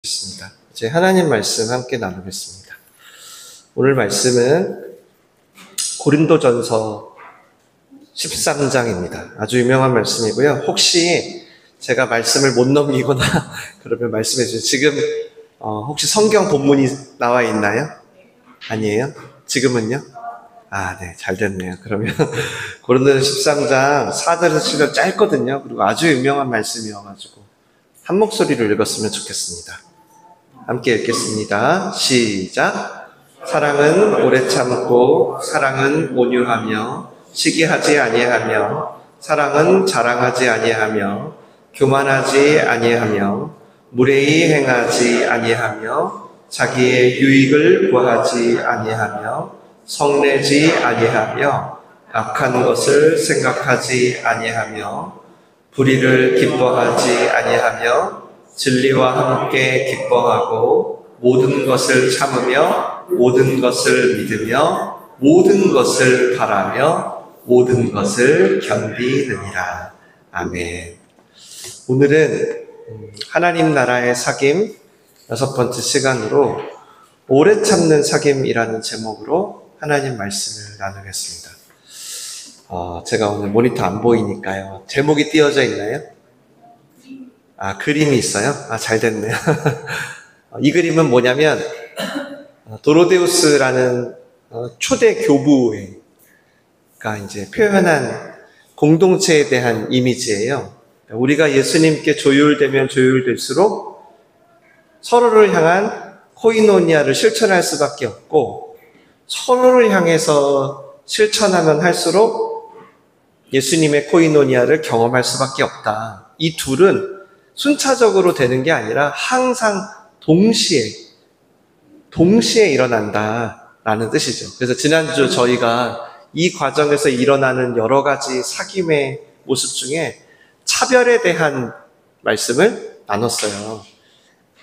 있습니다. 이제 하나님 말씀 함께 나누겠습니다. 오늘 말씀은 고린도전서 13장입니다. 아주 유명한 말씀이고요. 혹시 제가 말씀을 못 넘기거나 그러면 말씀해 주세요. 지금 혹시 성경 본문이 나와 있나요? 아니에요? 지금은요? 네, 잘 됐네요. 그러면 고린도전서 13장 4절에서 7절 짧거든요. 그리고 아주 유명한 말씀이어가지고 한 목소리로 읽었으면 좋겠습니다. 함께 읽겠습니다. 시작. 사랑은 오래 참고 사랑은 온유하며 시기하지 아니하며 사랑은 자랑하지 아니하며 교만하지 아니하며 무례히 행하지 아니하며 자기의 유익을 구하지 아니하며 성내지 아니하며 악한 것을 생각하지 아니하며 불의를 기뻐하지 아니하며 진리와 함께 기뻐하고 모든 것을 참으며 모든 것을 믿으며 모든 것을 바라며 모든 것을 견디느니라. 아멘. 오늘은 하나님 나라의 사귐 6번째 시간으로 오래 참는 사귐이라는 제목으로 하나님 말씀을 나누겠습니다. 제가 오늘 모니터 안 보이니까요. 제목이 띄어져 있나요? 그림이 있어요? 잘 됐네요. 이 그림은 뭐냐면 도로데우스라는 초대 교부가 이제 표현한 공동체에 대한 이미지예요. 우리가 예수님께 조율되면 조율될수록 서로를 향한 코이노니아를 실천할 수밖에 없고 서로를 향해서 실천하면 할수록 예수님의 코이노니아를 경험할 수밖에 없다. 이 둘은 순차적으로 되는 게 아니라 항상 동시에 일어난다라는 뜻이죠. 그래서 지난주 저희가 이 과정에서 일어나는 여러 가지 사귐의 모습 중에 차별에 대한 말씀을 나눴어요.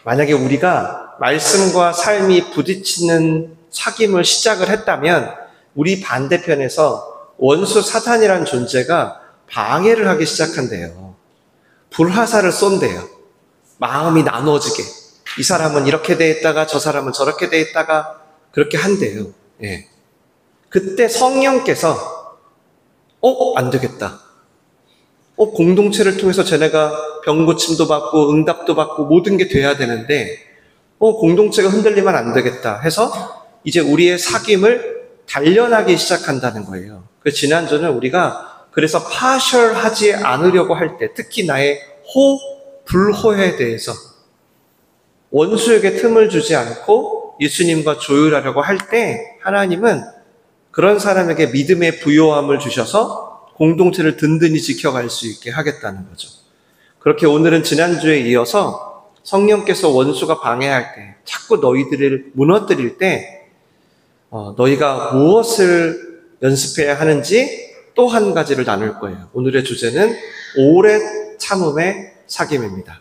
만약에 우리가 말씀과 삶이 부딪히는 사귐을 시작을 했다면 우리 반대편에서 원수 사탄이라는 존재가 방해를 하기 시작한대요. 불화살을 쏜대요. 마음이 나눠지게. 이 사람은 이렇게 돼 있다가 저 사람은 저렇게 돼 있다가 그렇게 한대요. 예. 그때 성령께서 안 되겠다. 공동체를 통해서 쟤네가 병고침도 받고 응답도 받고 모든 게 돼야 되는데 공동체가 흔들리면 안 되겠다 해서 이제 우리의 사귐을 단련하기 시작한다는 거예요. 지난주는 우리가 그래서 파셜하지 않으려고 할 때 특히 나의 불호에 대해서 원수에게 틈을 주지 않고 예수님과 조율하려고 할 때 하나님은 그런 사람에게 믿음의 부요함을 주셔서 공동체를 든든히 지켜갈 수 있게 하겠다는 거죠. 그렇게 오늘은 지난주에 이어서 성령께서 원수가 방해할 때 자꾸 너희들을 무너뜨릴 때 너희가 무엇을 연습해야 하는지 또 한 가지를 나눌 거예요. 오늘의 주제는 오래 참음의 사귐입니다.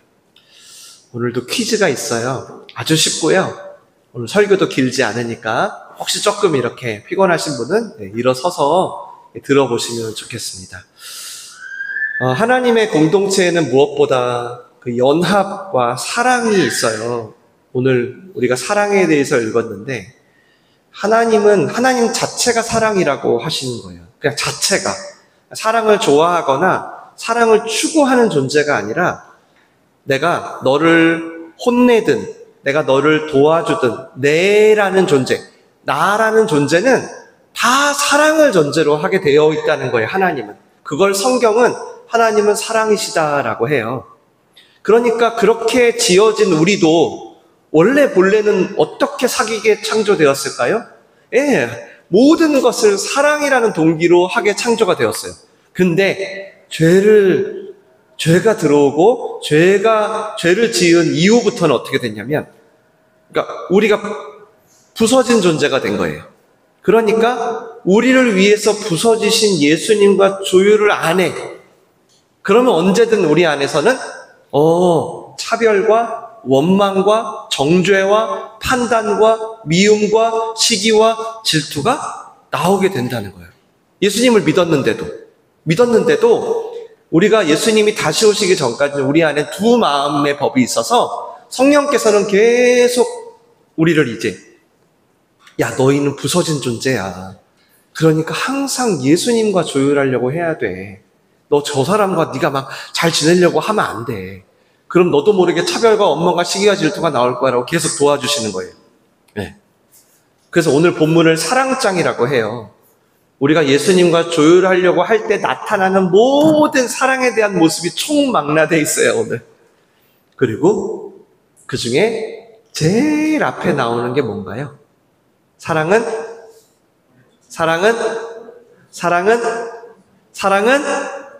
오늘도 퀴즈가 있어요. 아주 쉽고요. 오늘 설교도 길지 않으니까 혹시 조금 이렇게 피곤하신 분은 일어서서 들어보시면 좋겠습니다. 하나님의 공동체에는 무엇보다 그 연합과 사랑이 있어요. 오늘 우리가 사랑에 대해서 읽었는데 하나님 자체가 사랑이라고 하시는 거예요. 그냥 자체가. 사랑을 좋아하거나 사랑을 추구하는 존재가 아니라 내가 너를 혼내든 내가 너를 도와주든 내라는 존재, 나라는 존재는 다 사랑을 전제로 하게 되어 있다는 거예요. 하나님은. 그걸 성경은 하나님은 사랑이시다라고 해요. 그러니까 그렇게 지어진 우리도 원래 본래는 어떻게 사귀게 창조되었을까요? 모든 것을 사랑이라는 동기로 하게 창조가 되었어요. 근데 죄가 들어오고 죄를 지은 이후부터는 어떻게 됐냐면 그러니까 우리가 부서진 존재가 된 거예요. 그러니까 우리를 위해서 부서지신 예수님과 조율을 안 해. 그러면 언제든 우리 안에서는 차별과 원망과 정죄와 판단과 미움과 시기와 질투가 나오게 된다는 거예요. 예수님을 믿었는데도 우리가 예수님이 다시 오시기 전까지 우리 안에 두 마음의 법이 있어서 성령께서는 계속 우리를 이제 야, 너희는 부서진 존재야. 그러니까 항상 예수님과 조율하려고 해야 돼. 너 저 사람과 네가 막 잘 지내려고 하면 안 돼. 그럼 너도 모르게 차별과 원망과 시기와 질투가 나올 거라고 계속 도와주시는 거예요. 네. 그래서 오늘 본문을 사랑장이라고 해요. 우리가 예수님과 조율하려고 할 때 나타나는 모든 사랑에 대한 모습이 총망라되어 있어요, 오늘. 그리고 그 중에 제일 앞에 나오는 게 뭔가요? 사랑은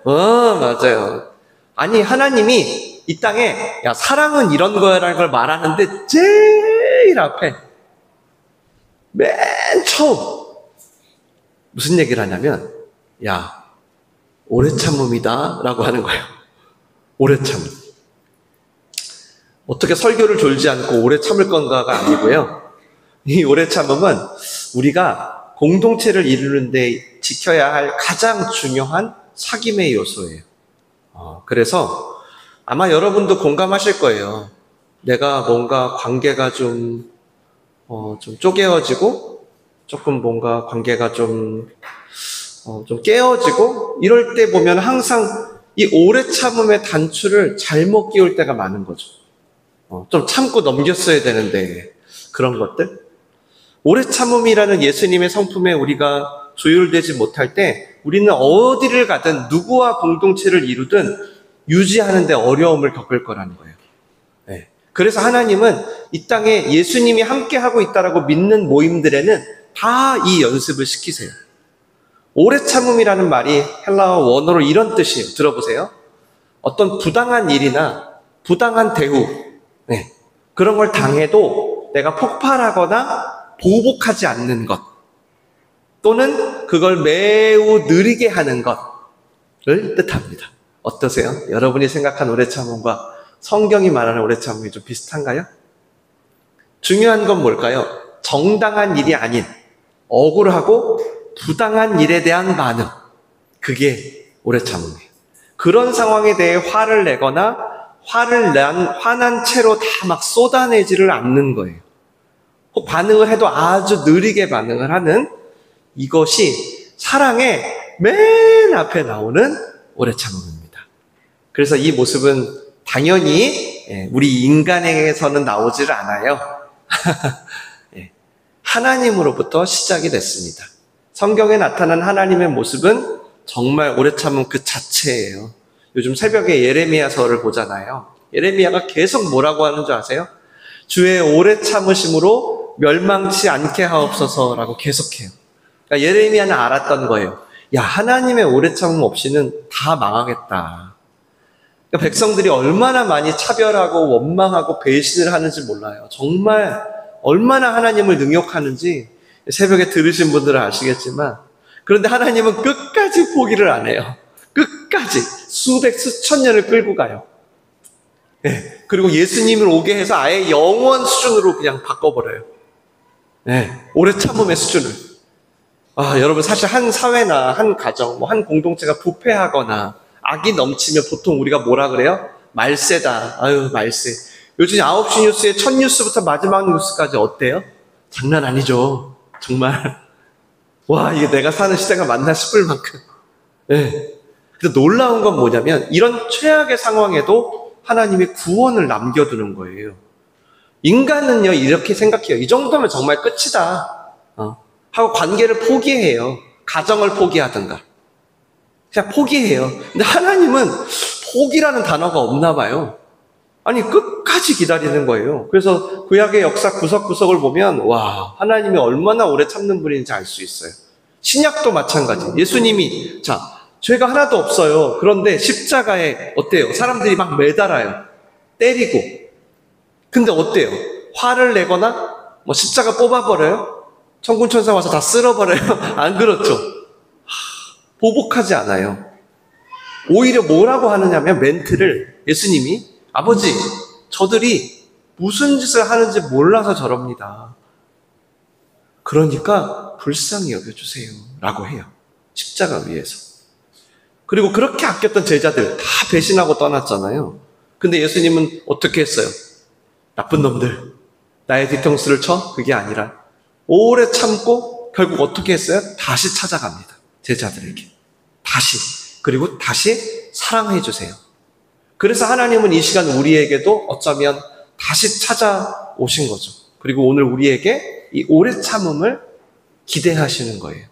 맞아요. 아니, 하나님이 이 땅에 야, 사랑은 이런 거야라는 걸 말하는데 제일 앞에 맨 처음 무슨 얘기를 하냐면 야, 오래 참음이다 라고 하는 거예요. 오래 참음. 어떻게 설교를 졸지 않고 오래 참을 건가가 아니고요. 이 오래 참음은 우리가 공동체를 이루는데 지켜야 할 가장 중요한 사귐의 요소예요. 그래서 아마 여러분도 공감하실 거예요. 내가 뭔가 관계가 좀 쪼개어지고 조금 뭔가 관계가 좀 깨어지고 이럴 때 보면 항상 이 오래 참음의 단추를 잘못 끼울 때가 많은 거죠. 좀 참고 넘겼어야 되는데 그런 것들. 오래 참음이라는 예수님의 성품에 우리가 조율되지 못할 때 우리는 어디를 가든 누구와 공동체를 이루든 유지하는 데 어려움을 겪을 거라는 거예요. 네. 그래서 하나님은 이 땅에 예수님이 함께하고 있다라고 믿는 모임들에는 다 이 연습을 시키세요. 오래 참음이라는 말이 헬라어 원어로 이런 뜻이에요. 들어보세요. 어떤 부당한 일이나 부당한 대우, 네. 그런 걸 당해도 내가 폭발하거나 보복하지 않는 것, 또는 그걸 매우 느리게 하는 것을 뜻합니다. 어떠세요? 여러분이 생각한 오래 참음과 성경이 말하는 오래 참음이 좀 비슷한가요? 중요한 건 뭘까요? 정당한 일이 아닌 억울하고 부당한 일에 대한 반응. 그게 오래 참음이에요. 그런 상황에 대해 화를 내거나 화난 채로 다 막 쏟아내지를 않는 거예요. 반응을 해도 아주 느리게 반응을 하는 이것이 사랑의 맨 앞에 나오는 오래 참음입니다. 그래서 이 모습은 당연히 우리 인간에게서는 나오지를 않아요. 하나님으로부터 시작이 됐습니다. 성경에 나타난 하나님의 모습은 정말 오래 참음 그 자체예요. 요즘 새벽에 예레미야서를 보잖아요. 예레미야가 계속 뭐라고 하는 줄 아세요? 주의 오래 참으심으로 멸망치 않게 하옵소서라고 계속해요. 그러니까 예레미야는 알았던 거예요. 야, 하나님의 오래 참음 없이는 다 망하겠다. 그러니까 백성들이 얼마나 많이 차별하고 원망하고 배신을 하는지 몰라요. 정말 얼마나 하나님을 능욕하는지 새벽에 들으신 분들은 아시겠지만, 그런데 하나님은 끝까지 포기를 안 해요. 끝까지 수천 년을 끌고 가요. 네. 그리고 예수님을 오게 해서 아예 영원 수준으로 그냥 바꿔버려요. 네. 오래 참음의 수준을. 여러분, 사실 한 사회나 한 가정, 한 공동체가 부패하거나 악이 넘치면 보통 우리가 뭐라 그래요? 말세다. 아유, 말세. 요즘 9시 뉴스에 첫 뉴스부터 마지막 뉴스까지 어때요? 장난 아니죠. 정말. 와, 이게 내가 사는 시대가 맞나 싶을 만큼. 네. 근데 놀라운 건 뭐냐면 이런 최악의 상황에도 하나님이 구원을 남겨두는 거예요. 인간은요, 이렇게 생각해요. 이 정도면 정말 끝이다. 하고 관계를 포기해요. 가정을 포기하든가. 그냥 포기해요. 근데 하나님은 포기라는 단어가 없나 봐요. 아니, 끝까지 기다리는 거예요. 그래서 구약의 역사 구석구석을 보면 와, 하나님이 얼마나 오래 참는 분인지 알 수 있어요. 신약도 마찬가지. 예수님이 죄가 하나도 없어요. 그런데 십자가에 어때요? 사람들이 막 매달아요. 때리고. 근데 어때요? 화를 내거나 십자가 뽑아버려요? 천군천사 와서 다 쓸어버려요? 안 그렇죠. 보복하지 않아요. 오히려 뭐라고 하느냐면 멘트를 예수님이 아버지, 저들이 무슨 짓을 하는지 몰라서 저럽니다. 그러니까 불쌍히 여겨주세요 라고 해요. 십자가 위에서. 그리고 그렇게 아꼈던 제자들 다 배신하고 떠났잖아요. 근데 예수님은 어떻게 했어요? 나쁜 놈들, 나의 뒤통수를 쳐? 그게 아니라 오래 참고 결국 어떻게 했어요? 다시 찾아갑니다. 제자들에게. 다시. 그리고 다시 사랑해 주세요. 그래서 하나님은 이 시간 우리에게도 어쩌면 다시 찾아오신 거죠. 그리고 오늘 우리에게 이 오래 참음을 기대하시는 거예요.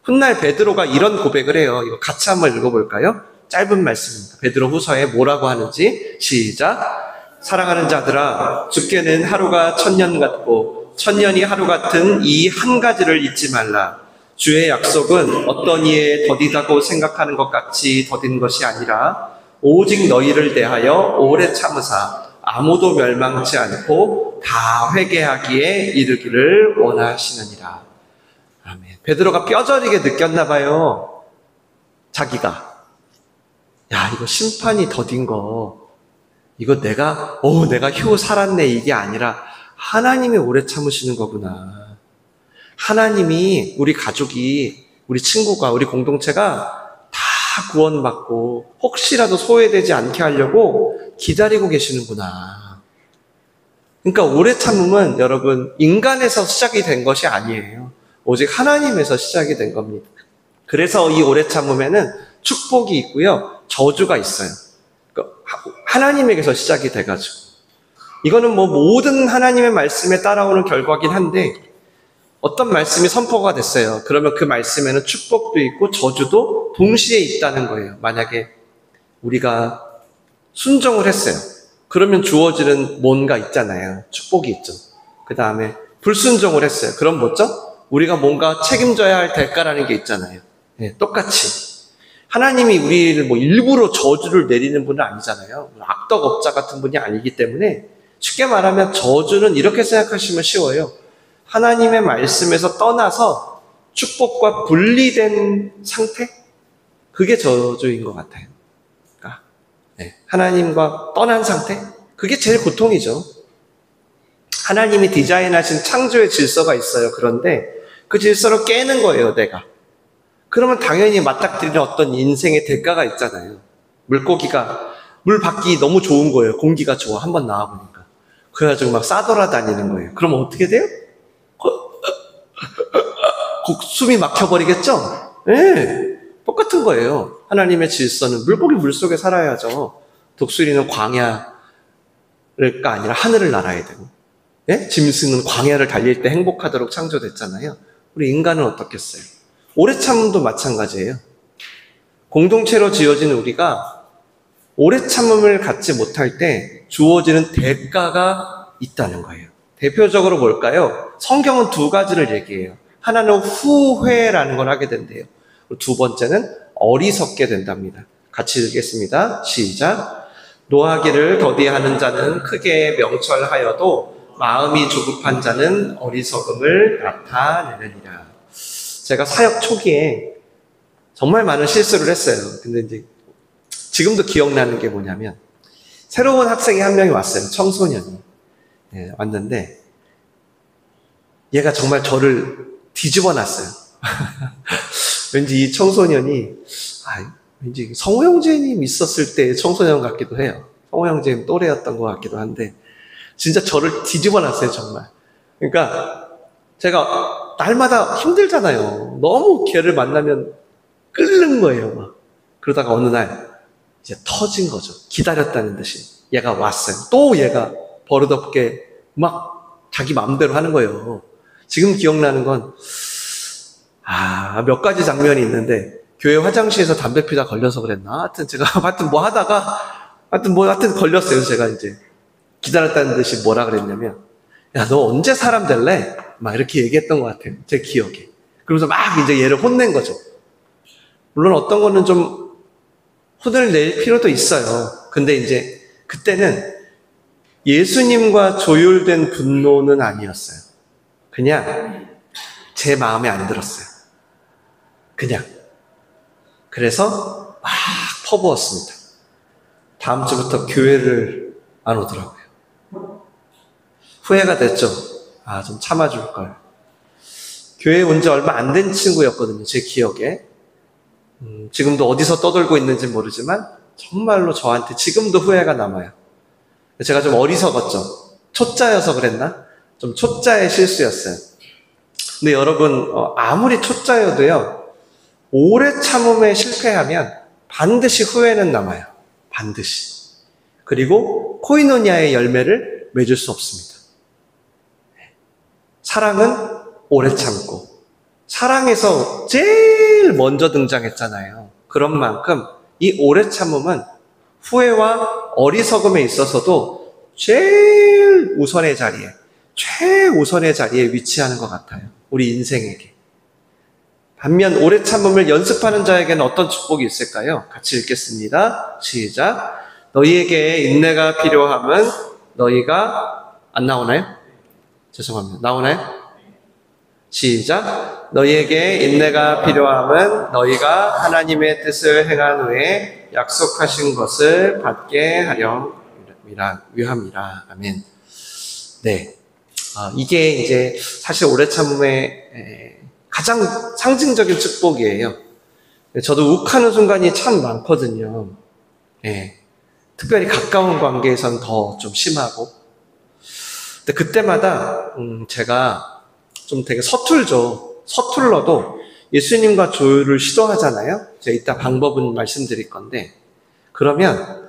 훗날 베드로가 이런 고백을 해요. 이거 같이 한번 읽어볼까요? 짧은 말씀입니다. 베드로 후서에 뭐라고 하는지 시작. 사랑하는 자들아, 주께는 하루가 천년 같고 천년이 하루 같은 이 한 가지를 잊지 말라. 주의 약속은 어떤 이에 더디다고 생각하는 것 같이 더딘 것이 아니라 오직 너희를 대하여 오래 참으사 아무도 멸망치 않고 다 회개하기에 이르기를 원하시느니라. 아멘. 베드로가 뼈저리게 느꼈나 봐요. 자기가 이거 심판이 더딘 거, 이거 내가 휴 살았네, 이게 아니라 하나님이 오래 참으시는 거구나. 하나님이 우리 가족이, 우리 친구가, 우리 공동체가 다 구원받고 혹시라도 소외되지 않게 하려고 기다리고 계시는구나. 그러니까 오래 참음은 여러분 인간에서 시작이 된 것이 아니에요. 오직 하나님에서 시작이 된 겁니다. 그래서 이 오래 참음에는 축복이 있고요, 저주가 있어요. 그러니까 하나님에게서 시작이 돼가지고, 이거는 모든 하나님의 말씀에 따라오는 결과긴 한데, 어떤 말씀이 선포가 됐어요. 그러면 그 말씀에는 축복도 있고 저주도 동시에 있다는 거예요. 만약에 우리가 순종을 했어요. 그러면 주어지는 뭔가 있잖아요. 축복이 있죠. 그 다음에 불순종을 했어요. 그럼 뭐죠? 우리가 뭔가 책임져야 할 대가라는 게 있잖아요. 네, 똑같이 하나님이 우리를 일부러 저주를 내리는 분은 아니잖아요. 악덕업자 같은 분이 아니기 때문에, 쉽게 말하면 저주는 이렇게 생각하시면 쉬워요. 하나님의 말씀에서 떠나서 축복과 분리된 상태? 그게 저주인 것 같아요. 그러니까 하나님과 떠난 상태? 그게 제일 고통이죠. 하나님이 디자인하신 창조의 질서가 있어요. 그런데 그 질서를 깨는 거예요, 내가. 그러면 당연히 맞닥뜨리는 어떤 인생의 대가가 있잖아요. 물고기가 물 밖이 너무 좋은 거예요. 공기가 좋아. 한번 나와보니까. 그래가지고 막 싸돌아다니는 거예요. 그러면 어떻게 돼요? 숨이 막혀버리겠죠? 네, 똑같은 거예요. 하나님의 질서는 물고기 물속에 살아야죠. 독수리는 광야가 아니라 하늘을 날아야 되고, 네? 짐승은 광야를 달릴 때 행복하도록 창조됐잖아요. 우리 인간은 어떻겠어요? 오래 참음도 마찬가지예요. 공동체로 지어진 우리가 오래 참음을 갖지 못할 때 주어지는 대가가 있다는 거예요. 대표적으로 뭘까요? 성경은 두 가지를 얘기해요. 하나는 후회라는 걸 하게 된대요. 두 번째는 어리석게 된답니다. 같이 읽겠습니다. 시작. 노하기를 더디하는 자는 크게 명철하여도 마음이 조급한 자는 어리석음을 나타내느니라. 제가 사역 초기에 정말 많은 실수를 했어요. 근데 이제 지금도 기억나는 게 뭐냐면, 새로운 학생이 한 명이 왔어요. 청소년이. 네, 왔는데 얘가 정말 저를 뒤집어 놨어요. 왠지 이 청소년이 왠지 성호 형제님 있었을 때 청소년 같기도 해요. 성호 형제님 또래였던 것 같기도 한데 진짜 저를 뒤집어 놨어요, 정말. 그러니까 제가 날마다 힘들잖아요. 너무 걔를 만나면 끓는 거예요, 막. 그러다가 어느 날 이제 터진 거죠. 기다렸다는 듯이 얘가 왔어요. 또 얘가 버릇없게 막 자기 마음대로 하는 거예요. 지금 기억나는 건 몇 가지 장면이 있는데, 교회 화장실에서 담배 피다 걸려서 그랬나? 하여튼 제가 하여튼 걸렸어요. 제가 이제 기다렸다는 듯이 뭐라 그랬냐면, 야, 너 언제 사람 될래? 막 이렇게 얘기했던 것 같아요. 제 기억에. 그러면서 막 이제 얘를 혼낸 거죠. 물론 어떤 거는 좀 혼을 낼 필요도 있어요. 근데 이제 그때는 예수님과 조율된 분노는 아니었어요. 그냥 제 마음에 안 들었어요. 그냥. 그래서 막 퍼부었습니다. 다음 주부터 교회를 안 오더라고요. 후회가 됐죠. 좀 참아줄 걸. 교회에 온 지 얼마 안 된 친구였거든요, 제 기억에. 지금도 어디서 떠돌고 있는지 모르지만 정말로 저한테 지금도 후회가 남아요. 제가 좀 어리석었죠. 초짜여서 그랬나? 좀 초짜의 실수였어요. 근데 여러분, 아무리 초짜여도요, 오래 참음에 실패하면 반드시 후회는 남아요. 반드시. 그리고 코이노니아의 열매를 맺을 수 없습니다. 사랑은 오래 참고, 사랑에서 제일 먼저 등장했잖아요. 그런 만큼 이 오래 참음은 후회와 어리석음에 있어서도 제일 우선의 자리에, 최우선의 자리에 위치하는 것 같아요. 우리 인생에게. 반면 오래 참음을 연습하는 자에게는 어떤 축복이 있을까요? 같이 읽겠습니다. 시작. 너희에게 인내가 필요함은 너희가 안 나오나요? 죄송합니다. 나오나요? 시작. 너희에게 인내가 필요함은 너희가 하나님의 뜻을 행한 후에 약속하신 것을 받게 하려 위함이라. 아멘. 네. 이게 이제 사실 오래 참음의 가장 상징적인 축복이에요. 저도 욱하는 순간이 참 많거든요. 네. 특별히 가까운 관계에서는 더 좀 심하고. 근데 그때마다 제가 좀 되게 서툴죠. 서툴러도 예수님과 조율을 시도하잖아요. 제가 이따 방법은 말씀드릴 건데, 그러면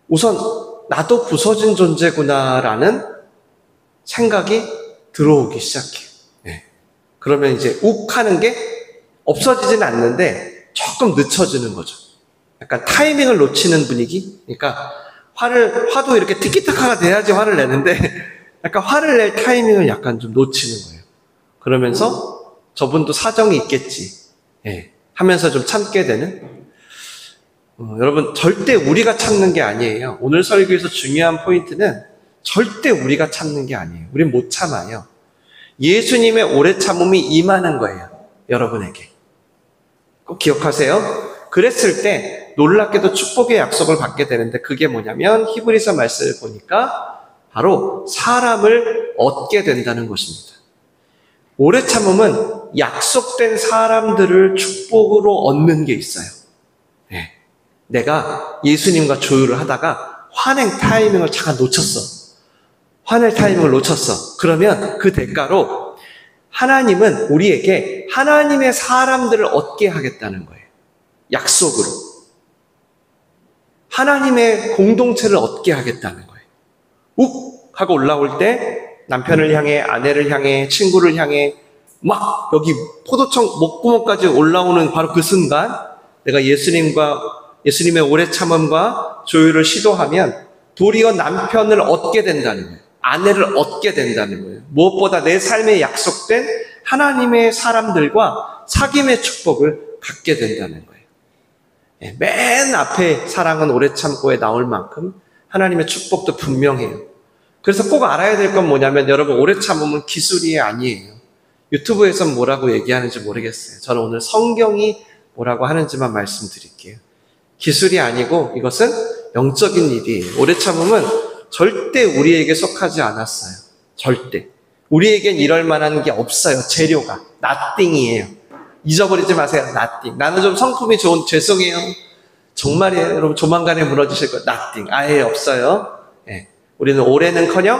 우선 나도 부서진 존재구나라는 생각이 들어오기 시작해요. 네. 그러면 이제 욱하는 게 없어지진 않는데 조금 늦춰지는 거죠. 약간 타이밍을 놓치는 분위기? 그러니까 화도 이렇게 티키타카가 돼야지 화를 내는데 약간 화를 낼 타이밍을 약간 좀 놓치는 거예요. 그러면서 저분도 사정이 있겠지. 예, 하면서 좀 참게 되는. 여러분, 절대 우리가 참는 게 아니에요. 오늘 설교에서 중요한 포인트는 절대 우리가 참는 게 아니에요. 우린 못 참아요. 예수님의 오래 참음이 임하는 거예요. 여러분에게. 꼭 기억하세요. 그랬을 때 놀랍게도 축복의 약속을 받게 되는데, 그게 뭐냐면 히브리서 말씀을 보니까 바로 사람을 얻게 된다는 것입니다. 오래 참음은 약속된 사람들을 축복으로 얻는 게 있어요. 네. 내가 예수님과 조율을 하다가 화낼 타이밍을 잠깐 놓쳤어. 화낼 타이밍을 놓쳤어. 그러면 그 대가로 하나님은 우리에게 하나님의 사람들을 얻게 하겠다는 거예요. 약속으로. 하나님의 공동체를 얻게 하겠다는 거예요. 욱 하고 올라올 때 남편을 향해, 아내를 향해, 친구를 향해 막 여기 포도청 목구멍까지 올라오는 바로 그 순간, 내가 예수님의 오래 참음과 조율을 시도하면 도리어 남편을 얻게 된다는 거예요. 아내를 얻게 된다는 거예요. 무엇보다 내 삶에 약속된 하나님의 사람들과 사귐의 축복을 갖게 된다는 거예요. 맨 앞에 사랑은 오래 참고에 나올 만큼 하나님의 축복도 분명해요. 그래서 꼭 알아야 될 건 뭐냐면, 여러분, 오래 참음은 기술이 아니에요. 유튜브에서는 뭐라고 얘기하는지 모르겠어요. 저는 오늘 성경이 뭐라고 하는지만 말씀드릴게요. 기술이 아니고 이것은 영적인 일이에요. 오래 참음은 절대 우리에게 속하지 않았어요. 절대. 우리에겐 이럴 만한 게 없어요. 재료가. nothing이에요. 잊어버리지 마세요. nothing. 나는 좀 성품이 좋은, 죄송해요. 정말이에요. 여러분, 조만간에 무너지실 거예요. nothing. 아예 없어요. 예. 우리는 오래는커녕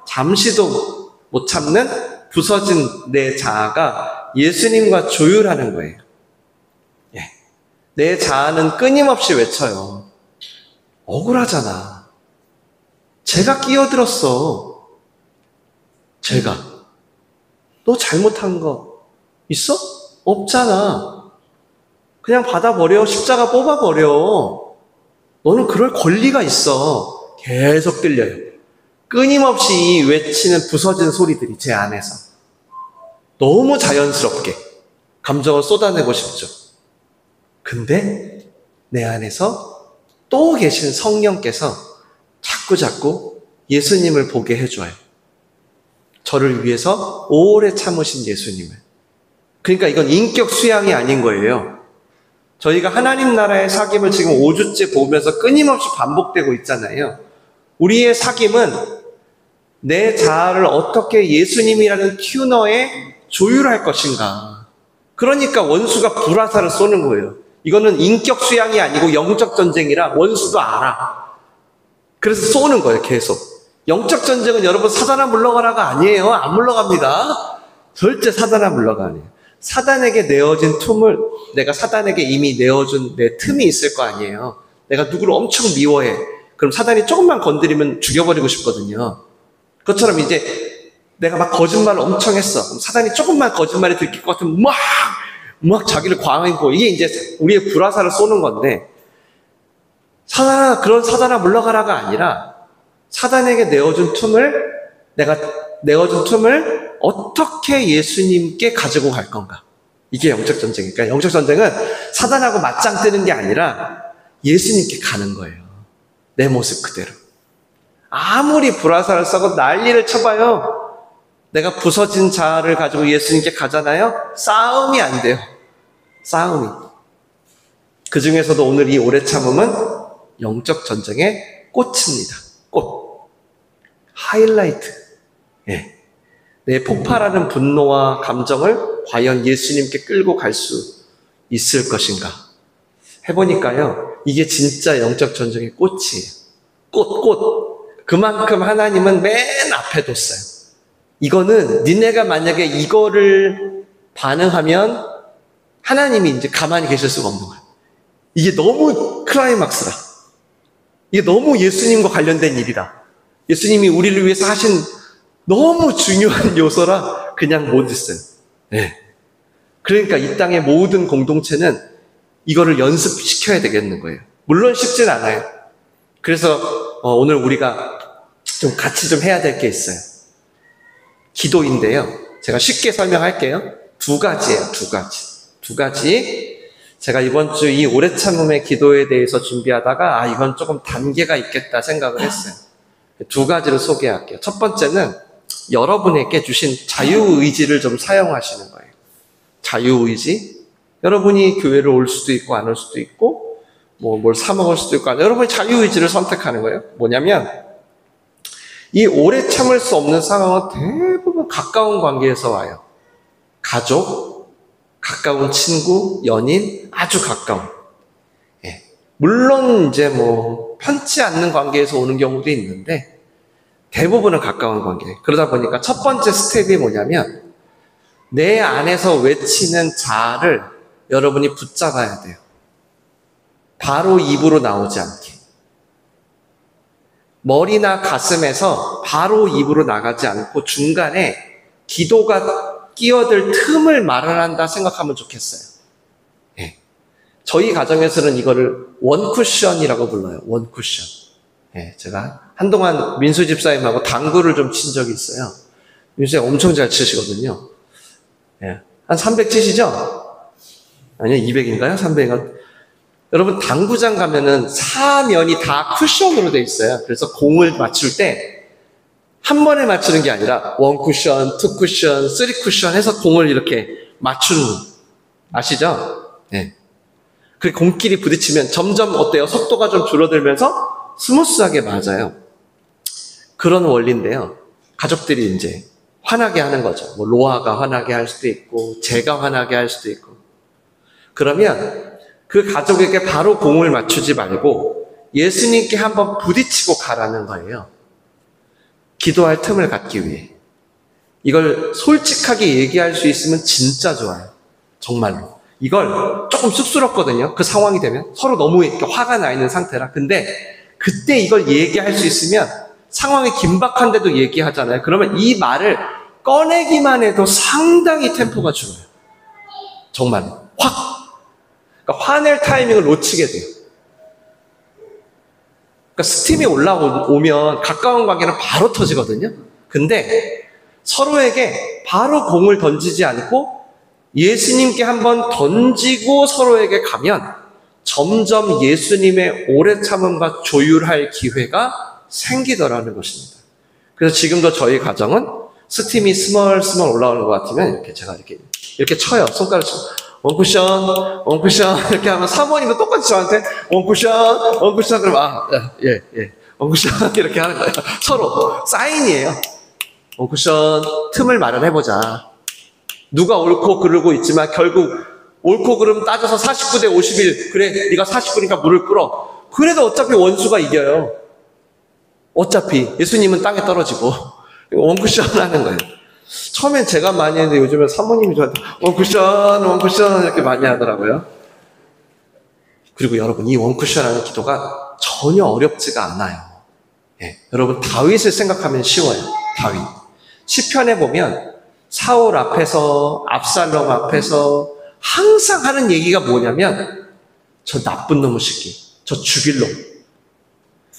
잠시도 못 참는 부서진 내 자아가 예수님과 조율하는 거예요. 예. 내 자아는 끊임없이 외쳐요. 억울하잖아. 제가 끼어들었어. 제가. 너 잘못한 거 있어? 없잖아. 그냥 받아버려. 십자가 뽑아버려. 너는 그럴 권리가 있어. 계속 들려요. 끊임없이 외치는 부서진 소리들이 제 안에서. 너무 자연스럽게 감정을 쏟아내고 싶죠. 근데 내 안에서 또 계신 성령께서 자꾸 예수님을 보게 해줘요. 저를 위해서 오래 참으신 예수님을. 그러니까 이건 인격 수양이 아닌 거예요. 저희가 하나님 나라의 사귐을 지금 5주째 보면서 끊임없이 반복되고 있잖아요. 우리의 사귐은 내 자아를 어떻게 예수님이라는 튜너에 조율할 것인가. 그러니까 원수가 불화살을 쏘는 거예요. 이거는 인격 수양이 아니고 영적 전쟁이라 원수도 알아. 그래서 쏘는 거예요, 계속. 영적 전쟁은 여러분 사단아 물러가라가 아니에요. 안 물러갑니다. 절대 사단아 물러가 아니에요. 사단에게 내어진 틈을, 내가 사단에게 이미 내어준 내 틈이 있을 거 아니에요. 내가 누구를 엄청 미워해. 그럼 사단이 조금만 건드리면 죽여버리고 싶거든요. 그것처럼 이제 내가 막 거짓말을 엄청 했어. 그럼 사단이 조금만 거짓말이 들킬 것 같으면 막 자기를 광하고, 이게 이제 우리의 불화살을 쏘는 건데, 사단아, 그런 사단아 물러가라가 아니라 사단에게 내어준 틈을, 내가 내어준 틈을 어떻게 예수님께 가지고 갈 건가. 이게 영적 전쟁이니까. 영적 전쟁은 사단하고 맞짱 뜨는 게 아니라 예수님께 가는 거예요. 내 모습 그대로. 아무리 불화살을 쏘고 난리를 쳐봐요. 내가 부서진 자를 가지고 예수님께 가잖아요. 싸움이 안 돼요. 싸움이. 그 중에서도 오늘 이 오래 참음은 영적 전쟁의 꽃입니다. 꽃. 하이라이트. 예. 내 폭발하는 분노와 감정을 과연 예수님께 끌고 갈 수 있을 것인가. 해보니까요. 이게 진짜 영적 전쟁의 꽃이에요. 꽃. 그만큼 하나님은 맨 앞에 뒀어요. 이거는 니네가 만약에 이거를 반응하면 하나님이 이제 가만히 계실 수가 없는 거예요. 이게 너무 클라이막스라. 이게 너무 예수님과 관련된 일이다. 예수님이 우리를 위해서 하신 너무 중요한 요소라 그냥 못 있어요. 네. 그러니까 이 땅의 모든 공동체는 이거를 연습시켜야 되겠는 거예요. 물론 쉽진 않아요. 그래서 오늘 우리가 좀 같이 좀 해야 될 게 있어요. 기도인데요. 제가 쉽게 설명할게요. 두 가지예요. 두 가지. 제가 이번 주 이 오래 참음의 기도에 대해서 준비하다가 이건 조금 단계가 있겠다 생각을 했어요. 두 가지를 소개할게요. 첫 번째는 여러분에게 주신 자유의지를 좀 사용하시는 거예요. 자유의지. 여러분이 교회를 올 수도 있고 안 올 수도 있고 뭘 사 먹을 수도 있고 여러분이 자유의지를 선택하는 거예요. 뭐냐면 이 오래 참을 수 없는 상황은 대부분 가까운 관계에서 와요. 가족, 가까운 친구, 연인, 아주 가까운. 예. 물론 이제 편치 않는 관계에서 오는 경우도 있는데 대부분은 가까운 관계. 그러다 보니까 첫 번째 스텝이 뭐냐면 내 안에서 외치는 자아를 여러분이 붙잡아야 돼요. 바로 입으로 나오지 않게. 머리나 가슴에서 바로 입으로 나가지 않고 중간에 기도가 끼어들 틈을 마련한다 생각하면 좋겠어요. 예. 저희 가정에서는 이거를 원쿠션이라고 불러요. 원쿠션. 예, 제가 한동안 민수 집사님하고 당구를 좀 친 적이 있어요. 민수 집사님 엄청 잘 치시거든요. 예. 한 300 치시죠? 아니요, 200인가요? 300인가? 여러분, 당구장 가면은 사면이 다 쿠션으로 돼 있어요. 그래서 공을 맞출 때 한 번에 맞추는 게 아니라 원 쿠션, 투 쿠션, 쓰리 쿠션 해서 공을 이렇게 맞추는, 아시죠? 네. 그 공끼리 부딪히면 점점 어때요? 속도가 좀 줄어들면서 스무스하게 맞아요. 그런 원리인데요. 가족들이 이제 화나게 하는 거죠. 로아가 화나게 할 수도 있고, 제가 화나게 할 수도 있고. 그러면 그 가족에게 바로 공을 맞추지 말고 예수님께 한번 부딪히고 가라는 거예요. 기도할 틈을 갖기 위해. 이걸 솔직하게 얘기할 수 있으면 진짜 좋아요. 정말로. 이걸 조금 쑥스럽거든요. 그 상황이 되면. 서로 너무 화가 나 있는 상태라. 근데 그때 이걸 얘기할 수 있으면 상황이 긴박한데도 얘기하잖아요. 그러면 이 말을 꺼내기만 해도 상당히 템포가 줄어요. 정말로. 그러니까 화낼 타이밍을 놓치게 돼요. 그러니까 스팀이 올라오면 가까운 관계는 바로 터지거든요. 근데 서로에게 바로 공을 던지지 않고 예수님께 한번 던지고 서로에게 가면 점점 예수님의 오래 참음과 조율할 기회가 생기더라는 것입니다. 그래서 지금도 저희 가정은 스팀이 스멀스멀 올라오는 것 같으면 이렇게 제가 이렇게 쳐요. 손가락 치고. 원쿠션, 원쿠션, 이렇게 하면 사모님도 똑같이 저한테 원쿠션, 원쿠션, 그러면 원쿠션, 이렇게 하는 거예요. 서로 사인이에요. 원쿠션, 틈을 마련해보자. 누가 옳고 그르고 있지만 결국 옳고 그름 따져서 49대 51, 그래, 네가 49니까 물을 끌어. 그래도 어차피 원수가 이겨요. 어차피 예수님은 땅에 떨어지고 원쿠션 하는 거예요. 처음엔 제가 많이 했는데 요즘은 사모님이 저한테 원쿠션 이렇게 많이 하더라고요. 그리고 여러분, 이 원쿠션 하는 기도가 전혀 어렵지가 않아요. 예, 여러분, 다윗을 생각하면 쉬워요. 다윗. 시편에 보면 사울 앞에서, 압살롬 앞에서 항상 하는 얘기가 뭐냐면, 저 나쁜 놈의 새끼, 저 죽일 놈,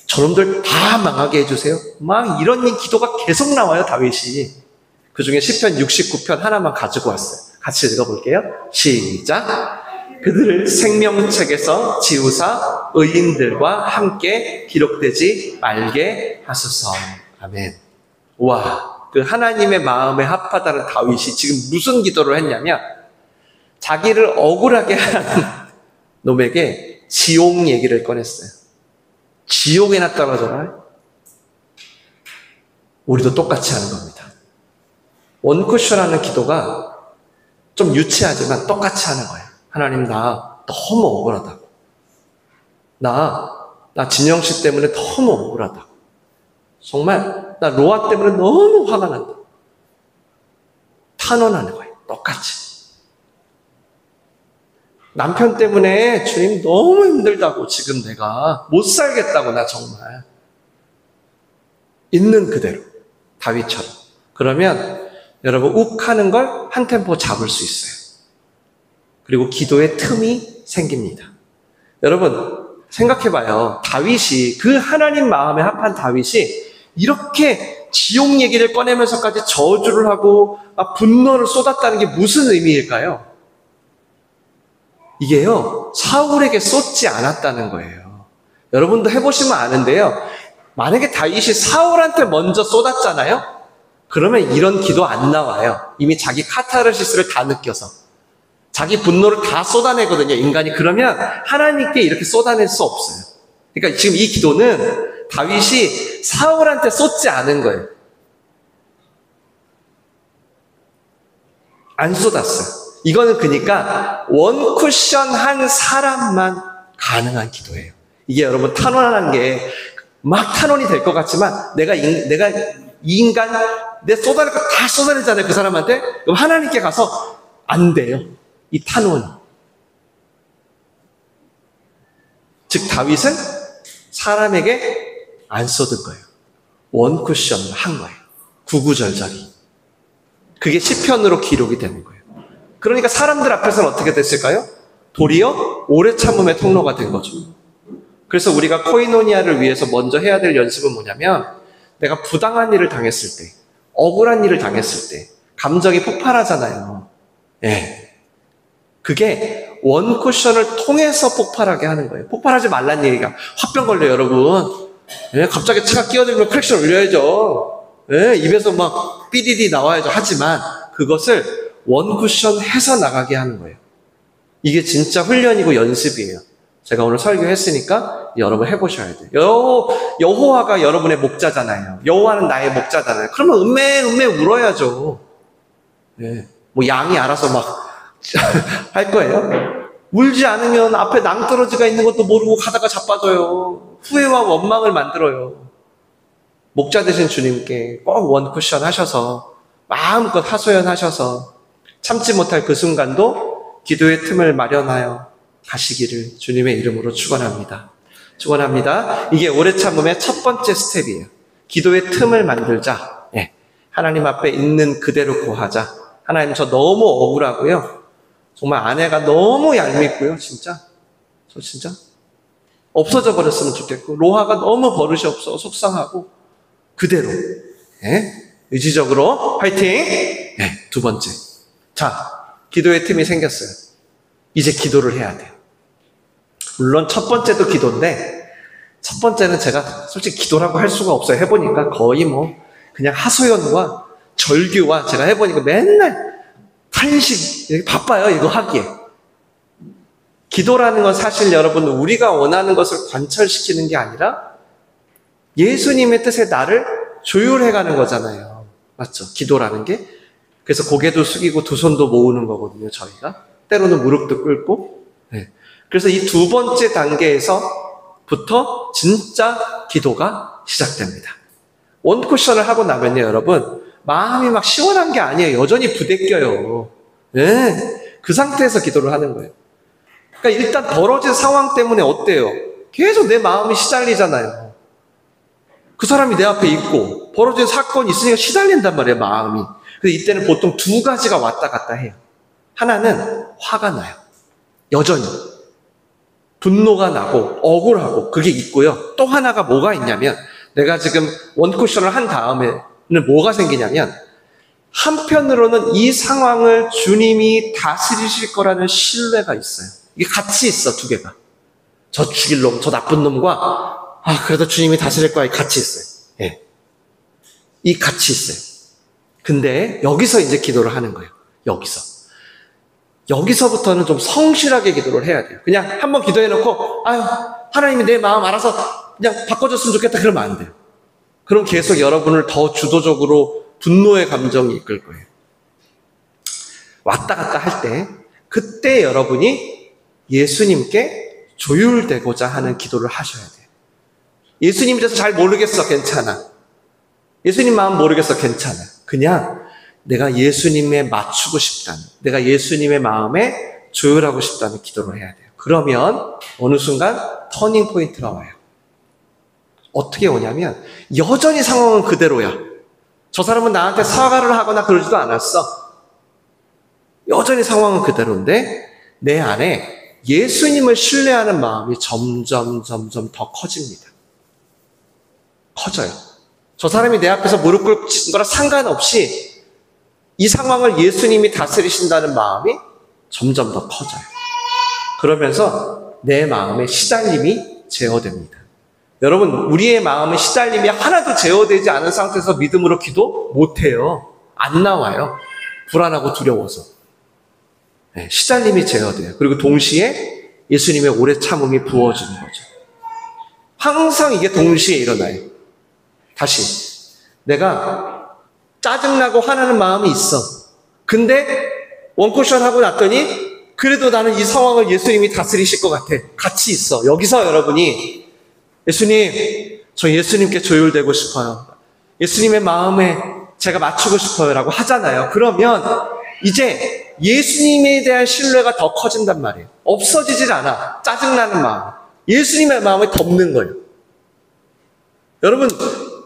저놈들 다 망하게 해주세요. 막 이런 기도가 계속 나와요, 다윗이. 그 중에 시편 69편 하나만 가지고 왔어요. 같이 읽어볼게요. 시작. 그들을 생명책에서 지우사 의인들과 함께 기록되지 말게 하소서. 아멘. 와, 그 하나님의 마음에 합하다는 다윗이 지금 무슨 기도를 했냐면, 자기를 억울하게 한 놈에게 지옥 얘기를 꺼냈어요. 지옥에나 떨어져라. 우리도 똑같이 하는 겁니다. 원쿠션하는 기도가 좀 유치하지만 똑같이 하는 거예요. 하나님, 나 너무 억울하다고. 나 진영 씨 때문에 너무 억울하다고. 정말 나 로아 때문에 너무 화가 난다. 탄원하는 거예요. 똑같이. 남편 때문에 주님 너무 힘들다고, 지금 내가 못 살겠다고, 나 정말. 있는 그대로 다윗처럼. 그러면 여러분, 욱하는 걸 한 템포 잡을 수 있어요. 그리고 기도의 틈이 생깁니다. 여러분, 생각해봐요. 다윗이, 그 하나님 마음에 합한 다윗이 이렇게 지옥 얘기를 꺼내면서까지 저주를 하고 분노를 쏟았다는 게 무슨 의미일까요? 이게요, 사울에게 쏟지 않았다는 거예요. 여러분도 해보시면 아는데요, 만약에 다윗이 사울한테 먼저 쏟았잖아요? 그러면 이런 기도 안 나와요. 이미 자기 카타르시스를 다 느껴서. 자기 분노를 다 쏟아내거든요, 인간이. 그러면 하나님께 이렇게 쏟아낼 수 없어요. 그러니까 지금 이 기도는 다윗이 사울한테 쏟지 않은 거예요. 안 쏟았어요. 이거는 그러니까 원쿠션 한 사람만 가능한 기도예요. 이게 여러분, 탄원하는 게 막 탄원이 될 것 같지만, 내가 이 인간, 내 쏟아낼 거 다 쏟아내잖아요, 그 사람한테. 그럼 하나님께 가서 안 돼요, 이 탄원이. 즉 다윗은 사람에게 안 쏟은 거예요. 원쿠션을 한 거예요. 구구절절히. 그게 시편으로 기록이 되는 거예요. 그러니까 사람들 앞에서는 어떻게 됐을까요? 도리어 오래 참음의 통로가 된 거죠. 그래서 우리가 코이노니아를 위해서 먼저 해야 될 연습은 뭐냐면, 내가 부당한 일을 당했을 때, 억울한 일을 당했을 때 감정이 폭발하잖아요. 예. 그게 원쿠션을 통해서 폭발하게 하는 거예요. 폭발하지 말란 얘기가, 화병 걸려요, 여러분. 예, 갑자기 차가 끼어들면 크랙션 올려야죠. 예, 입에서 막 삐디디 나와야죠. 하지만 그것을 원쿠션 해서 나가게 하는 거예요. 이게 진짜 훈련이고 연습이에요. 제가 오늘 설교했으니까 여러분 해보셔야 돼요. 여호와가 여러분의 목자잖아요. 여호와는 나의 목자잖아요. 그러면 음메 울어야죠. 예, 뭐 양이 알아서 막 할 거예요. 울지 않으면 앞에 낭떠러지가 있는 것도 모르고 가다가 자빠져요. 후회와 원망을 만들어요. 목자 되신 주님께 꼭 원쿠션 하셔서 마음껏 하소연하셔서 참지 못할 그 순간도 기도의 틈을 마련하여 가시기를 주님의 이름으로 축원합니다. 축원합니다. 이게 오래 참음의 첫 번째 스텝이에요. 기도의 틈을 만들자. 예. 하나님 앞에 있는 그대로 고하자. 하나님, 저 너무 억울하고요. 정말 아내가 너무 얄밉고요. 저 진짜 없어져 버렸으면 좋겠고, 로하가 너무 버릇이 없어 속상하고, 그대로. 예? 의지적으로 화이팅! 예, 두 번째. 자, 기도의 틈이 생겼어요. 이제 기도를 해야 돼요. 물론 첫 번째도 기도인데, 첫 번째는 제가 솔직히 기도라고 할 수가 없어요. 해보니까 거의 그냥 하소연과 절규와, 제가 해보니까 맨날 탄식, 바빠요, 이거 하기에. 기도라는 건 사실 여러분, 우리가 원하는 것을 관철시키는 게 아니라 예수님의 뜻에 나를 조율해가는 거잖아요. 맞죠? 기도라는 게. 그래서 고개도 숙이고 두 손도 모으는 거거든요, 저희가. 때로는 무릎도 꿇고. 네. 그래서 이 두 번째 단계에서 부터 진짜 기도가 시작됩니다. 원쿠션을 하고 나면요, 여러분, 마음이 막 시원한 게 아니에요. 여전히 부대껴요. 네, 그 상태에서 기도를 하는 거예요. 그러니까 일단 벌어진 상황 때문에 어때요? 계속 내 마음이 시달리잖아요. 그 사람이 내 앞에 있고 벌어진 사건이 있으니까 시달린단 말이에요, 마음이. 그래서 이때는 보통 두 가지가 왔다 갔다 해요. 하나는 화가 나요. 여전히. 분노가 나고 억울하고 그게 있고요. 또 하나가 뭐가 있냐면 내가 지금 원쿠션을 한 다음에는 뭐가 생기냐면 한편으로는 이 상황을 주님이 다스리실 거라는 신뢰가 있어요. 이게 같이 있어, 두 개가. 저 죽일 놈, 저 나쁜 놈과 그래도 주님이 다스릴 거야, 같이 있어요. 예. 이 같이 있어요. 근데 여기서 이제 기도를 하는 거예요. 여기서부터는 좀 성실하게 기도를 해야 돼요. 그냥 한번 기도해놓고 하나님이 내 마음 알아서 그냥 바꿔줬으면 좋겠다, 그러면 안 돼요. 그럼 계속 여러분을 더 주도적으로 분노의 감정이 이끌 거예요. 왔다 갔다 할 때 그때 여러분이 예수님께 조율되고자 하는 기도를 하셔야 돼요. 예수님에 대해서 잘 모르겠어, 괜찮아. 예수님 마음 모르겠어, 괜찮아. 그냥 내가 예수님에 맞추고 싶다는, 내가 예수님의 마음에 조율하고 싶다는 기도를 해야 돼요. 그러면 어느 순간 터닝 포인트가 와요. 어떻게 오냐면 여전히 상황은 그대로야. 저 사람은 나한테 사과를 하거나 그러지도 않았어. 여전히 상황은 그대로인데 내 안에 예수님을 신뢰하는 마음이 점점 더 커집니다. 커져요. 저 사람이 내 앞에서 무릎 꿇는 거랑 상관없이 이 상황을 예수님이 다스리신다는 마음이 점점 더 커져요. 그러면서 내 마음의 시달림이 제어됩니다. 여러분, 우리의 마음의 시달림이 하나도 제어되지 않은 상태에서 믿음으로 기도 못해요. 안 나와요. 불안하고 두려워서. 네, 시달림이 제어돼요. 그리고 동시에 예수님의 오래 참음이 부어지는 거죠. 항상 이게 동시에 일어나요. 다시 내가 짜증나고 화나는 마음이 있어. 근데 원쿠션 하고 났더니 그래도 나는 이 상황을 예수님이 다스리실 것 같아. 같이 있어. 여기서 여러분이 예수님, 저 예수님께 조율되고 싶어요. 예수님의 마음에 제가 맞추고 싶어요 라고 하잖아요. 그러면 이제 예수님에 대한 신뢰가 더 커진단 말이에요. 없어지질 않아. 짜증나는 마음. 예수님의 마음을 덮는 거예요. 여러분,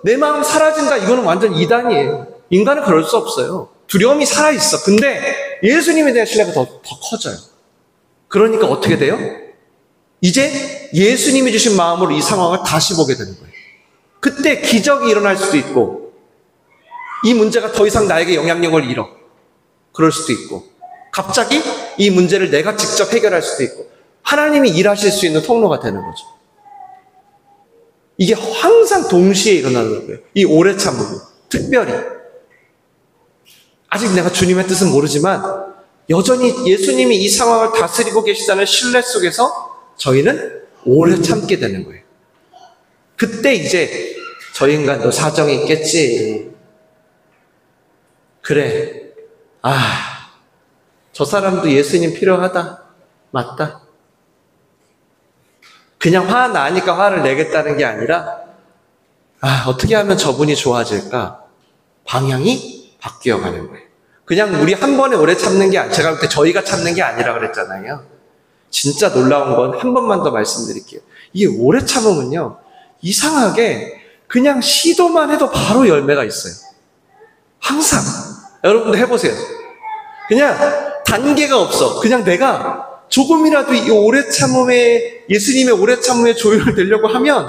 내 마음 사라진다, 이거는 완전 이단이에요. 인간은 그럴 수 없어요. 두려움이 살아있어. 근데 예수님에 대한 신뢰가 더 커져요. 그러니까 어떻게 돼요? 이제 예수님이 주신 마음으로 이 상황을 다시 보게 되는 거예요. 그때 기적이 일어날 수도 있고 이 문제가 더 이상 나에게 영향력을 잃어. 그럴 수도 있고 갑자기 이 문제를 내가 직접 해결할 수도 있고 하나님이 일하실 수 있는 통로가 되는 거죠. 이게 항상 동시에 일어나는 거예요. 이 오래 참음이. 특별히. 아직 내가 주님의 뜻은 모르지만 여전히 예수님이 이 상황을 다스리고 계시다는 신뢰 속에서 저희는 오래 참게 되는 거예요. 그때 이제 저 인간도 사정이 있겠지. 그래. 저 사람도 예수님 필요하다. 맞다. 그냥 화나니까 화를 내겠다는 게 아니라 어떻게 하면 저분이 좋아질까? 방향이 바뀌어가는 거예요. 그냥 우리 한 번에 오래 참는 게 제가 볼 때 저희가 참는 게 아니라 그랬잖아요. 진짜 놀라운 건 한 번만 더 말씀드릴게요. 이 오래 참음은요, 이상하게 그냥 시도만 해도 바로 열매가 있어요. 항상. 여러분도 해보세요. 그냥 단계가 없어. 그냥 내가 조금이라도 이 오래 참음에, 예수님의 오래 참음에 조율되려고 하면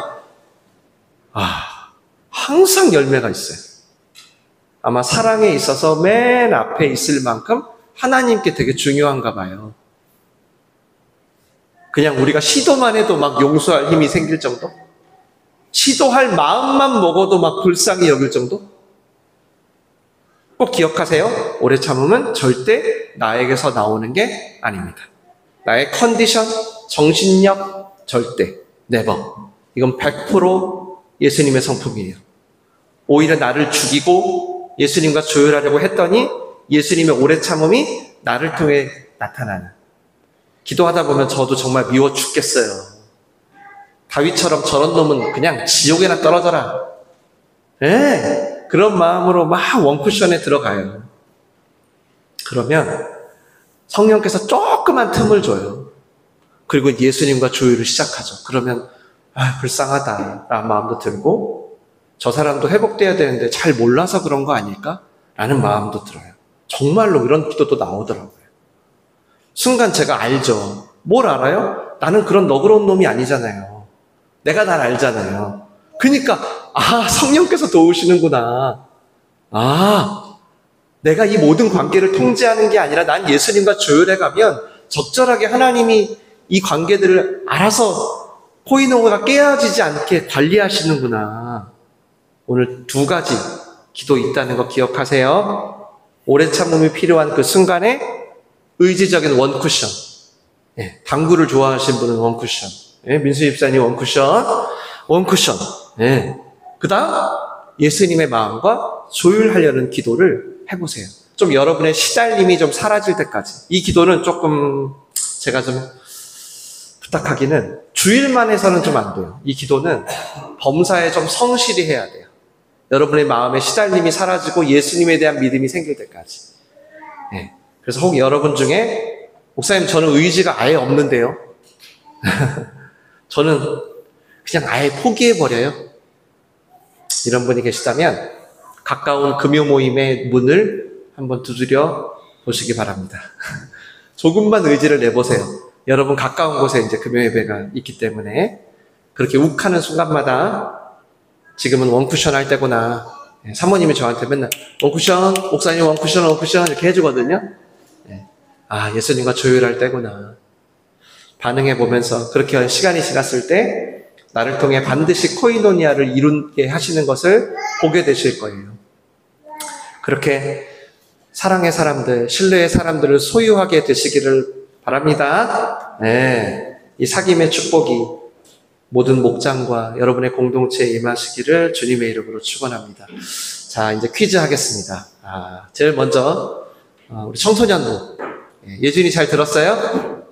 항상 열매가 있어요. 아마 사랑에 있어서 맨 앞에 있을 만큼 하나님께 되게 중요한가 봐요. 그냥 우리가 시도만 해도 막 용서할 힘이 생길 정도? 시도할 마음만 먹어도 막 불쌍히 여길 정도? 꼭 기억하세요. 오래 참음은 절대 나에게서 나오는 게 아닙니다. 나의 컨디션, 정신력, 절대, never. 이건 100% 예수님의 성품이에요. 오히려 나를 죽이고 예수님과 조율하려고 했더니 예수님의 오래 참음이 나를 통해 나타나는. 기도하다 보면 저도 정말 미워 죽겠어요. 다윗처럼 저런 놈은 그냥 지옥에나 떨어져라. 예, 그런 마음으로 막 원쿠션에 들어가요. 그러면 성령께서 조그만 틈을 줘요. 그리고 예수님과 조율을 시작하죠. 그러면 불쌍하다 라는 마음도 들고, 저 사람도 회복돼야 되는데 잘 몰라서 그런 거 아닐까? 라는 마음도 들어요. 정말로 이런 기도도 나오더라고요. 순간 제가 알죠. 뭘 알아요? 나는 그런 너그러운 놈이 아니잖아요. 내가 날 알잖아요. 그러니까 성령께서 도우시는구나. 내가 이 모든 관계를 통제하는 게 아니라 난 예수님과 조율해가면 적절하게 하나님이 이 관계들을 알아서 코이노가 깨어지지 않게 관리하시는구나. 오늘 2가지 기도 있다는 거 기억하세요. 오래 참음이 필요한 그 순간에 의지적인 원쿠션. 당구를 좋아하시는 분은 원쿠션. 민수 집사님 원쿠션. 그 다음 예수님의 마음과 조율하려는 기도를 해보세요. 좀 여러분의 시달림이 좀 사라질 때까지. 이 기도는 조금 제가 좀 부탁하기는 주일만 해서는 좀 안 돼요. 이 기도는 범사에 좀 성실히 해야 돼요. 여러분의 마음의 시달림이 사라지고 예수님에 대한 믿음이 생길 때까지. 그래서 혹 여러분 중에 목사님 저는 의지가 아예 없는데요. 저는 그냥 아예 포기해버려요. 이런 분이 계시다면 가까운 금요 모임의 문을 한번 두드려 보시기 바랍니다. 조금만 의지를 내보세요. 여러분 가까운 곳에 이제 금요 예배가 있기 때문에 그렇게 욱하는 순간마다 지금은 원쿠션 할 때구나. 사모님이 저한테 맨날 원쿠션, 목사님 원쿠션 이렇게 해주거든요. 예수님과 조율할 때구나. 반응해 보면서 그렇게 시간이 지났을 때 나를 통해 반드시 코이노니아를 이루게 하시는 것을 보게 되실 거예요. 그렇게 사랑의 사람들, 신뢰의 사람들을 소유하게 되시기를 바랍니다. 이 사귐의 축복이 모든 목장과 여러분의 공동체에 임하시기를 주님의 이름으로 축원합니다. 자, 이제 퀴즈 하겠습니다. 제일 먼저 우리 청소년부. 예준이 잘 들었어요?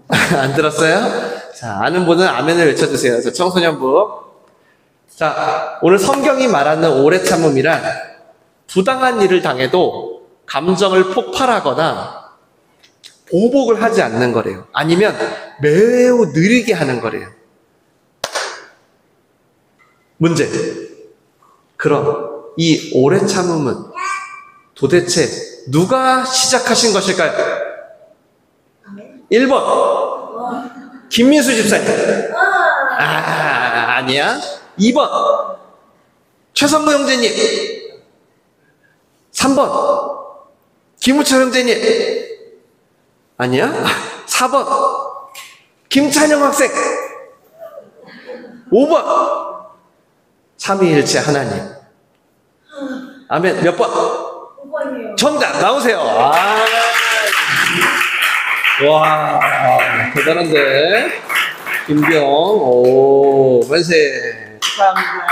안 들었어요? 자, 아는 분은 아멘을 외쳐주세요. 저 청소년부. 자, 오늘 성경이 말하는 오래 참음이란 부당한 일을 당해도 감정을 폭발하거나 보복을 하지 않는 거래요. 아니면 매우 느리게 하는 거래요. 문제. 그럼 이 오래 참음은 도대체 누가 시작하신 것일까요? 1번 김민수 집사님. 아니야. 2번 최성구 형제님. 3번 김우철 형제님. 아니야. 4번 김찬영 학생. 5번 삼위일체 하나님. 아멘. 몇 번? 5번이요. 정답 나오세요. 와, 대단한데. 김병, 만세. 축하합니다.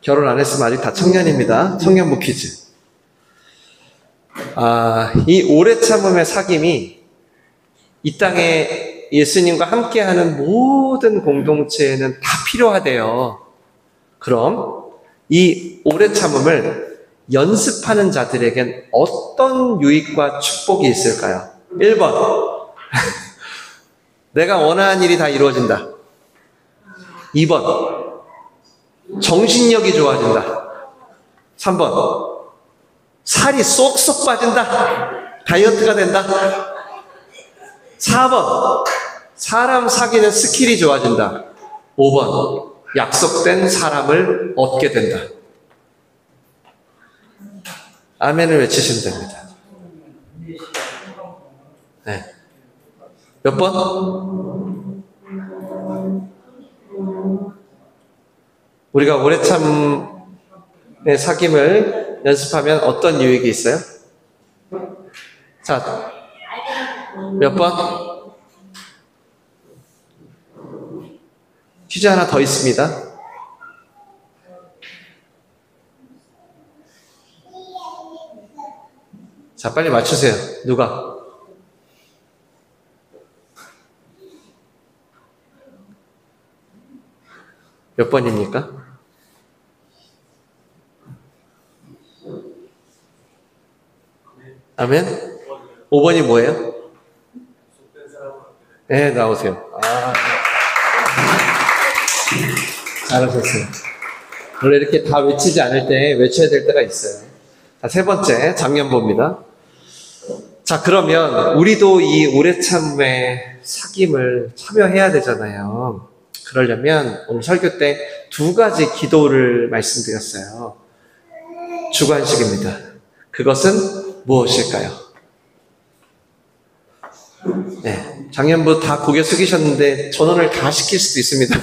결혼 안 했으면 아직 다 청년입니다. 청년부 퀴즈. 이 오래 참음의 사귐이 이 땅에 예수님과 함께하는 모든 공동체에는 다 필요하대요. 그럼 이 오래 참음을 연습하는 자들에겐 어떤 유익과 축복이 있을까요? 1번 내가 원하는 일이 다 이루어진다. 2번 정신력이 좋아진다. 3번 살이 쏙쏙 빠진다. 다이어트가 된다. 4번 사람 사귀는 스킬이 좋아진다. 5번 약속된 사람을 얻게 된다. 아멘을 외치시면 됩니다. 네. 몇 번? 우리가 오래 참의 사귐을 연습하면 어떤 유익이 있어요? 자, 몇 번? 퀴즈 하나 더 있습니다. 자, 빨리 맞추세요. 누가? 몇 번입니까? 아멘? 5번이 뭐예요? 네, 나오세요. 잘하셨어요. 원래 이렇게 다 외치지 않을 때 외쳐야 될 때가 있어요. 자, 세 번째, 장년보입니다. 자, 그러면 우리도 이 오래 참음의 사귐을 참여해야 되잖아요. 그러려면 오늘 설교 때 두 가지 기도를 말씀드렸어요. 주관식입니다. 그것은 무엇일까요? 네, 작년부 다 고개 숙이셨는데 전원을 다 시킬 수도 있습니다.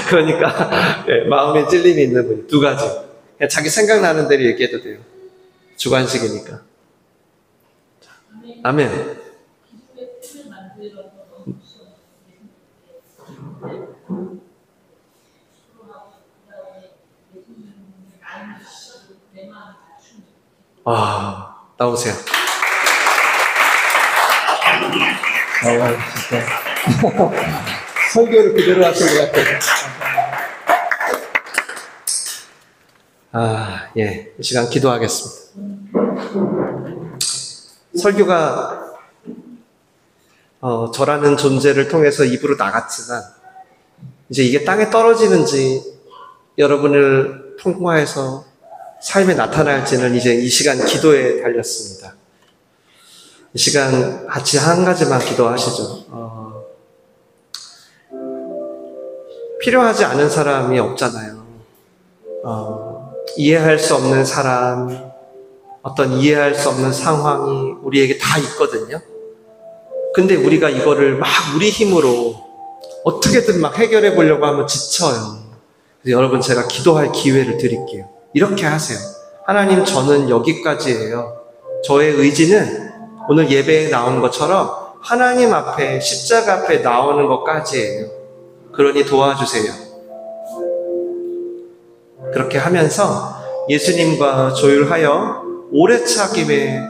그러니까 네, 마음에 찔림이 있는 분이 두 가지. 그냥 자기 생각나는 대로 얘기해도 돼요. 주관식이니까. 아멘. 나오세요. 진짜. 설교를 그대로 하신 것 같아요. 예. 이 시간 기도하겠습니다. 설교가, 저라는 존재를 통해서 입으로 나갔지만, 이제 이게 땅에 떨어지는지, 여러분을 통과해서 삶에 나타날지는 이제 이 시간 기도에 달렸습니다. 이 시간 같이 한 가지만 기도하시죠. 필요하지 않은 사람이 없잖아요. 이해할 수 없는 사람, 어떤 이해할 수 없는 상황이 우리에게 다 있거든요. 근데 우리가 이거를 막 우리 힘으로 어떻게든 막 해결해 보려고 하면 지쳐요. 그래서 여러분, 제가 기도할 기회를 드릴게요. 이렇게 하세요. 하나님, 저는 여기까지예요. 저의 의지는 오늘 예배에 나온 것처럼 하나님 앞에, 십자가 앞에 나오는 것까지예요. 그러니 도와주세요. 그렇게 하면서 예수님과 조율하여 오래 참음의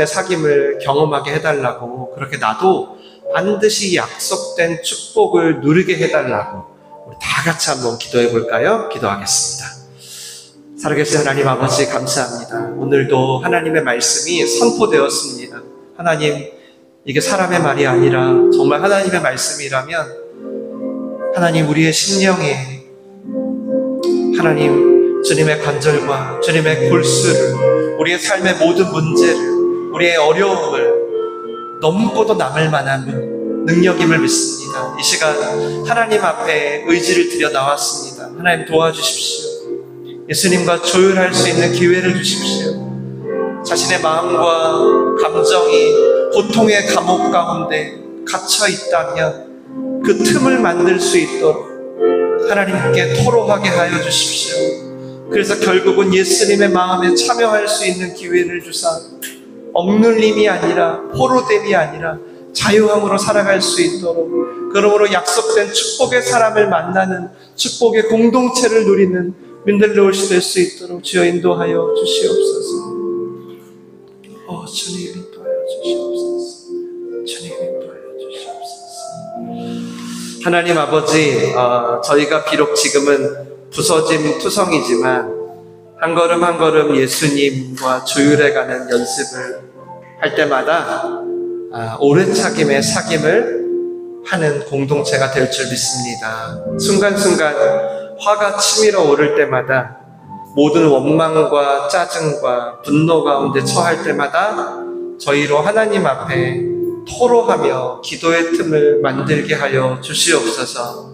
사귐을 경험하게 해달라고, 그렇게 나도 반드시 약속된 축복을 누리게 해달라고 우리 다 같이 한번 기도해 볼까요? 기도하겠습니다. 살아계신 하나님 아버지, 감사합니다. 오늘도 하나님의 말씀이 선포되었습니다. 하나님, 이게 사람의 말이 아니라 정말 하나님의 말씀이라면 하나님, 우리의 심령에 하나님 주님의 간절과 주님의 골수를, 우리의 삶의 모든 문제를, 우리의 어려움을 넘고도 남을 만한 능력임을 믿습니다. 이 시간 하나님 앞에 의지를 들여 나왔습니다. 하나님, 도와주십시오. 예수님과 조율할 수 있는 기회를 주십시오. 자신의 마음과 감정이 고통의 감옥 가운데 갇혀 있다면 그 틈을 만들 수 있도록 하나님께 토로하게 하여 주십시오. 그래서 결국은 예수님의 마음에 참여할 수 있는 기회를 주사 억눌림이 아니라, 포로됨이 아니라 자유함으로 살아갈 수 있도록, 그러므로 약속된 축복의 사람을 만나는 축복의 공동체를 누리는 민들레올시 될 수 있도록 주여 인도하여 주시옵소서. 주님 인도하여 주시옵소서. 주님 인도하여 주시옵소서. 하나님 아버지, 저희가 비록 지금은 부서진 투성이지만 한 걸음 한 걸음 예수님과 조율해가는 연습을 할 때마다 오래 참음의 사귐을 하는 공동체가 될 줄 믿습니다. 순간순간 화가 치밀어 오를 때마다, 모든 원망과 짜증과 분노 가운데 처할 때마다 저희로 하나님 앞에 토로하며 기도의 틈을 만들게 하여 주시옵소서.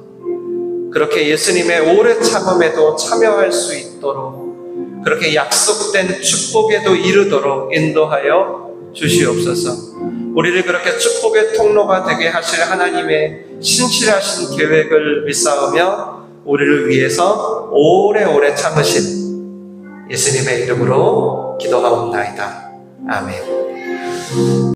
그렇게 예수님의 오래 참음에도 참여할 수 있도록, 그렇게 약속된 축복에도 이르도록 인도하여 주시옵소서. 우리를 그렇게 축복의 통로가 되게 하실 하나님의 신실하신 계획을 믿사오며 우리를 위해서 오래오래 참으신 예수님의 이름으로 기도하옵나이다. 아멘.